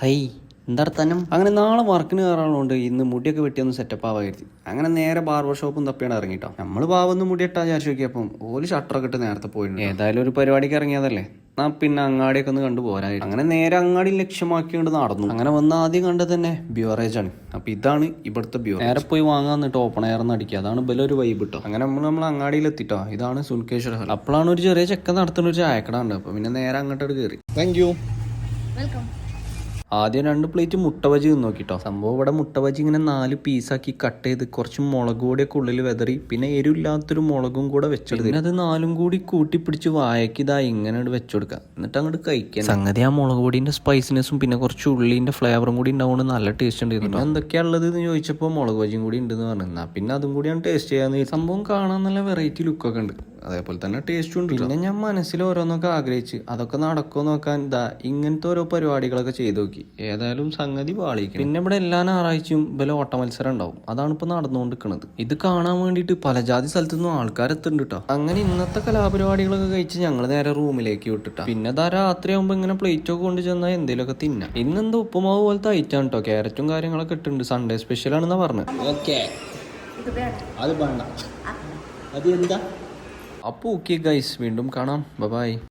High എന്താർത്തനം അങ്ങനെ നാളെ വർക്കിന് കയറാനുണ്ട്. ഇന്ന് മുടിയൊക്കെ വെട്ടിയൊന്ന് സെറ്റപ്പ് ആവാ കരുതി. അങ്ങനെ നേരെ ബാർബർ ഷോപ്പും തപ്പിയാണ് ഇറങ്ങിട്ടോ. നമ്മൾ പാവൊന്ന് മുടി ഇട്ടാ വിചാരിച്ചു നോക്കിയപ്പം ഓല് ഷട്ടറൊക്കെ ഇട്ട് നേരത്തെ പോയിട്ടുണ്ട്. ഏതായാലും ഒരു പരിപാടിക്ക് ഇറങ്ങിയതല്ലേ, എന്നാ പിന്നെ അങ്ങാടിയൊക്കെ ഒന്ന് കണ്ടു പോരായിരുന്നു. അങ്ങനെ നേരെ അങ്ങാടി ലക്ഷ്യമാക്കിക്കൊണ്ട് നടന്നു. അങ്ങനെ വന്ന് ആദ്യം കണ്ടത് തന്നെ ബ്യൂറേജ് ആണ്. അപ്പൊ ഇതാണ് ഇവിടുത്തെ ബ്യൂറേജ്. നേരെ പോയി വാങ്ങാൻ നിന്നിട്ട് ഓപ്പൺ എയർന്ന് അടിക്കുക. അതാണ് ബലൊരു വൈബ് ഇട്ടോ. അങ്ങനെ നമ്മൾ അങ്ങാടിയിൽ എത്തിട്ടോ. ഇതാണ് സുൽക്കേശ്വര ഹോൾ. അപ്പോഴാണ് ഒരു ചെറിയ ചെക്ക നടത്തുന്ന ഒരു ചായക്കട ഉണ്ട്. അപ്പൊ പിന്നെ നേരെ അങ്ങോട്ട് കയറി. Thank you. ആദ്യം 2 പ്ലേറ്റ് മുട്ട ബജി നിന്ന് നോക്കിട്ടോ. സംഭവം ഇവിടെ മുട്ട ബജി ഇങ്ങനെ 4 പീസാക്കി കട്ട് ചെയ്ത് കുറച്ച് മുളക് പൊടിയൊക്കെ ഉള്ളിൽ വെതറി പിന്നെ എരിവില്ലാത്തൊരു മുളകും കൂടെ വെച്ചെടുത്ത് പിന്നെ അത് 4 കൂടി കൂട്ടിപ്പിടിച്ച് വായക്ക് ഇതാ ഇങ്ങനെ വെച്ചുകൊടുക്കുക. എന്നിട്ട് അങ്ങോട്ട് കഴിക്കാൻ. സംഗതി ആ മുളക് പൊടിന്റെ സ്പൈസിനെസ്സും പിന്നെ കുറച്ച് ഉള്ളിന്റെ ഫ്ലേവറും കൂടി ഉണ്ടാവുകൊണ്ട് നല്ല ടേസ്റ്റ് ഉണ്ട്. പിന്നെ എന്തൊക്കെയാ ഉള്ളത് എന്ന് ചോദിച്ചപ്പോൾ മുളക് ബജിയും കൂടി ഉണ്ടെന്ന് പറഞ്ഞു. പിന്നെ അതും കൂടിയാണ് ടേസ്റ്റ് ചെയ്യാന്ന്. സംഭവം കാണാൻ നല്ല വെറൈറ്റി ലുക്കൊക്കെ ഉണ്ട്, അതേപോലെ തന്നെ ടേസ്റ്റും ഉണ്ട്. പിന്നെ ഞാൻ മനസ്സിൽ ഓരോന്നൊക്കെ ആഗ്രഹിച്ച് അതൊക്കെ നടക്കുമോ നോക്കാൻ ഇങ്ങനത്തെ ഓരോ പരിപാടികളൊക്കെ ചെയ്തു നോക്കി. ഏതായാലും സംഗതി പാളിക്കും. പിന്നെ ഇവിടെ എല്ലാ ഞായറാഴ്ചയും ഇവലെ ഓട്ട മത്സരം ഉണ്ടാവും. അതാണ് ഇപ്പൊ നടന്നുകൊണ്ടിരിക്കുന്നത്. ഇത് കാണാൻ വേണ്ടിയിട്ട് പല ജാതി സ്ഥലത്തുനിന്നും ആൾക്കാരെത്തുന്നുണ്ട് കേട്ടോ. അങ്ങനെ ഇന്നത്തെ കലാപരിപാടികളൊക്കെ കഴിച്ച് ഞങ്ങൾ നേരെ റൂമിലേക്ക് വിട്ടിട്ടാ. പിന്നെ രാത്രി ആകുമ്പോ ഇങ്ങനെ പ്ലേറ്റ് ഒക്കെ കൊണ്ട് ചെന്നാൽ എന്തെങ്കിലുമൊക്കെ തിന്നാം. ഇന്നെന്താ ഉപ്പുമാവ് പോലത്തെ ഐറ്റാണ് കേട്ടോ. ക്യാരറ്റും കാര്യങ്ങളൊക്കെ ഇട്ടുണ്ട്. സൺഡേ സ്പെഷ്യൽ ആണെന്നാ പറഞ്ഞത്. അത് വേണ്ട. അത് എന്താ? അപ്പോൾ ഓക്കെ ഗൈസ്, വീണ്ടും കാണാം. ബൈ.